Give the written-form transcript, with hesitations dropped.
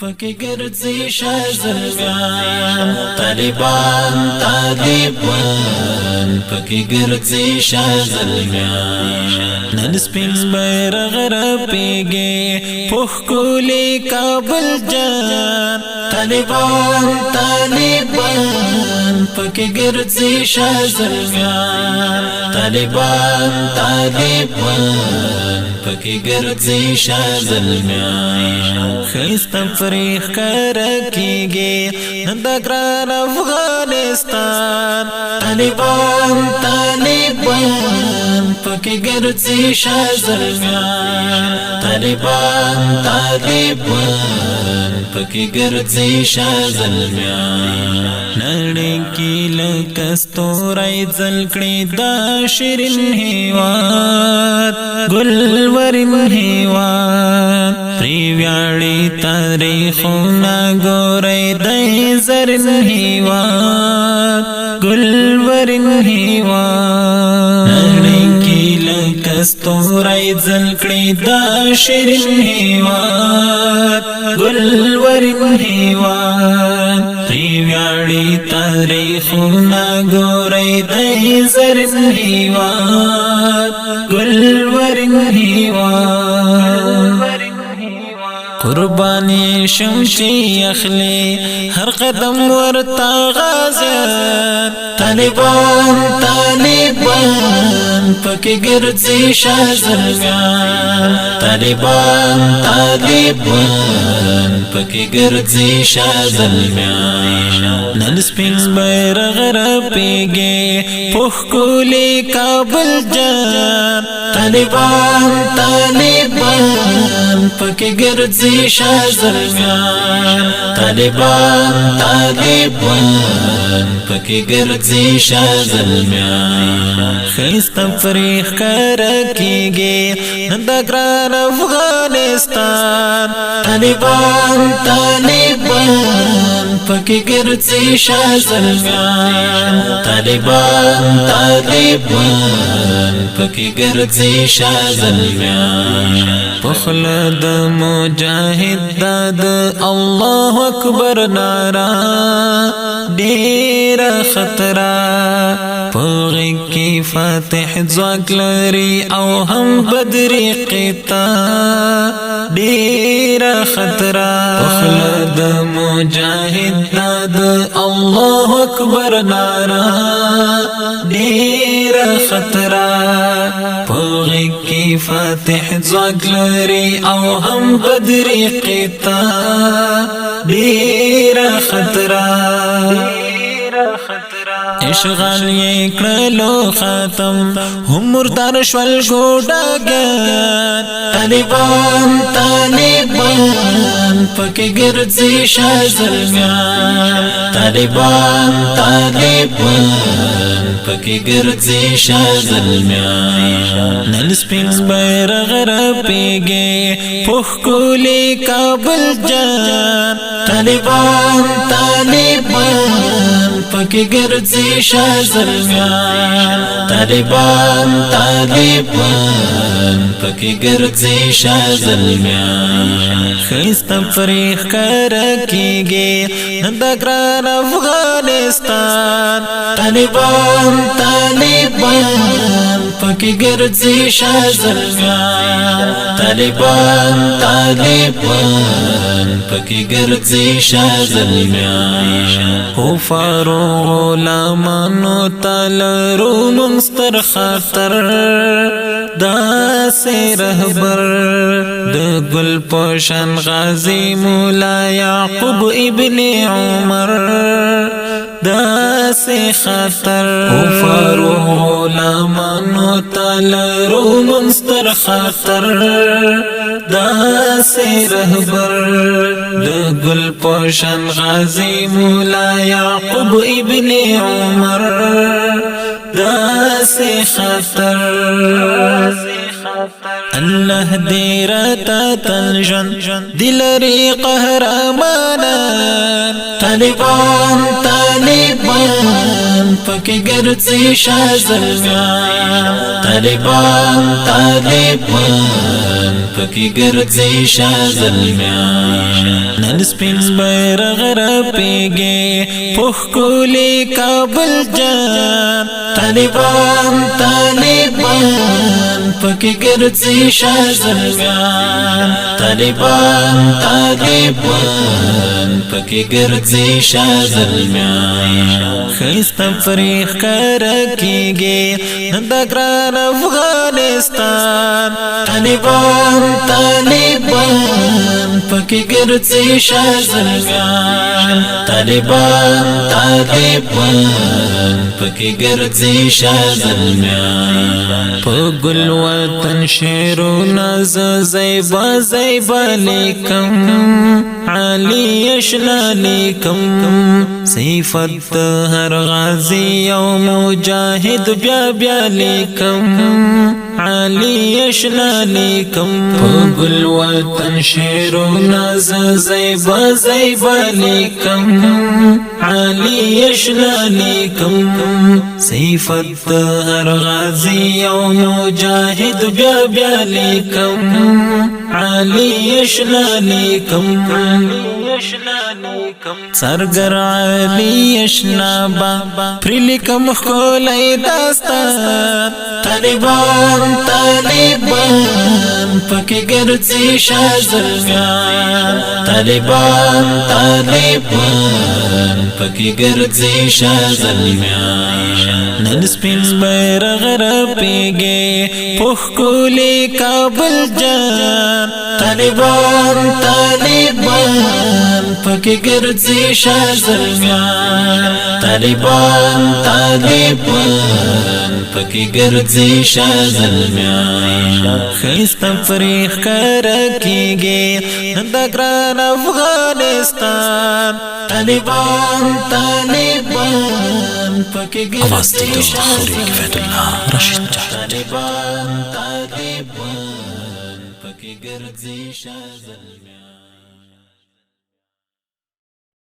پکی ګرځي شازلمیان طالبان پکی ګرځي شازلمیان نن سپین بیرغ رپیږي پوخ کولی کابل جان طالبان پکی ګرځي شازلمیان طالبان پکی ګرځي شازلمیان خیست فریخ کرکیږي نن د ګران افغانستان طالبان پکی ګرځي شازلمیان طالبان پکی ګرځي شازلمیان نړۍ کې لکه ستوری ځل کړي دا شیرین هیواد ګلورین هیواد پری ویاړي تاریخونه ګورئ د زرین هیواد ګلورین هیواد نړۍ کې لکه ستوری ځل کړي دا شیرین هیواد ګلورین هیواد پری ویاړي تاریخونه ګورئ د زرین هیواد ګلورین هیواد قربانی شمشي اخلي هر قدم ورتا غازیان طالبان پکی ګرځي شازلمیان طالبان پکی ګرځي شازلمیان نن سپین بیرغ رپیږي پوخ کولی کابل جان طالبان پکی ګرځي شازلمیان طالبان پکی ګرځي شازلمیان خیست فریخ کرکیږي نن د ګران افغانستان طالبان پکی ګرځي شازلمیان طالبان پکی ګرځي شازلمیان پخل د مجاهد د الله اکبر نارا ډیر خطر پغی کی فاتح ځواک لري او هم بدري قتا ډیر خطر پخل د مجاهد د الله اکبر نارا ډیر خطر پغی کی فاتح ځواک لري او هم بدري قتا ډیر خطر اشغال یې کړلو ختم هم مردار شول ګوډاګان طالبان پکی ګرځي شازلمیان طالبان پکی ګرځي شازلمیان نن سپین بیرغ رپیږي پوخ کولی کابل جان طالبان پکی ګرځي شازلمیان طالبان پکی ګرځي شازلمیان خیست فریخ کرکیږي نن د ګران افغانستان طالبان پکی ګرځي شازلمیان طالبان پکی ګرځي شازلمیان او فاروق غلامانو تلرو منستر خطر دا سے رهبر د گل پوشن غازی مولا یعقوب ابن عمر دا سے خطر او فاروق غلامانو تلرو منستر خطر دا سے رهبر د گل پوشن غازی مولا یعقوب ابن عمر دا سے خطر الله دې راته تل ژوند دلري قهرمانان طالبان پکی گرځي شازلمیان طالبان طالبان پکی گرځي شازلمیان نن سپین بیرغ رپیږي پخ کولی کابل جان طالبان طالبان پکی گرځي شازلمیان طالبان طالبان پکی گرځي شازلمیان خیستا فریق کرکیږي نن د ګران افغانستان طالبان طالبان پکی گرځي شازلمیان طالبان طالبان پکی گرځي شازلمیان په ګل وطن شعرونه زیبا زیبا لیکم علی اشنا لیکم صفت هر غازی او مجاهد بیا بیا لیکم علی اشنا لیکم په ګل وطن شعرونه زیبا زیبا لیکم علی اشنا لیکم صفت هر غازی او مجاهد بیا بیا لیکم علی اشنا لیکم سرگر علی اشنا با پریلیکم خولای داستان طالبان طالبان پکی گرځي شازلمیان طالبان طالبان پکی گرځي شازلمیان نن سپین بیرغ رپیږي پخ کولی کابل جان طالبان طالبان پکی گرځي شازلمیان طالبان طالبان پکی گرځي شازلمیان خیستا فریق کرکیږي نن د ګران افغانستان طالبان طالبان پکی گرځي شازلمیان طالبان طالبان پکی گرځي شازلمیان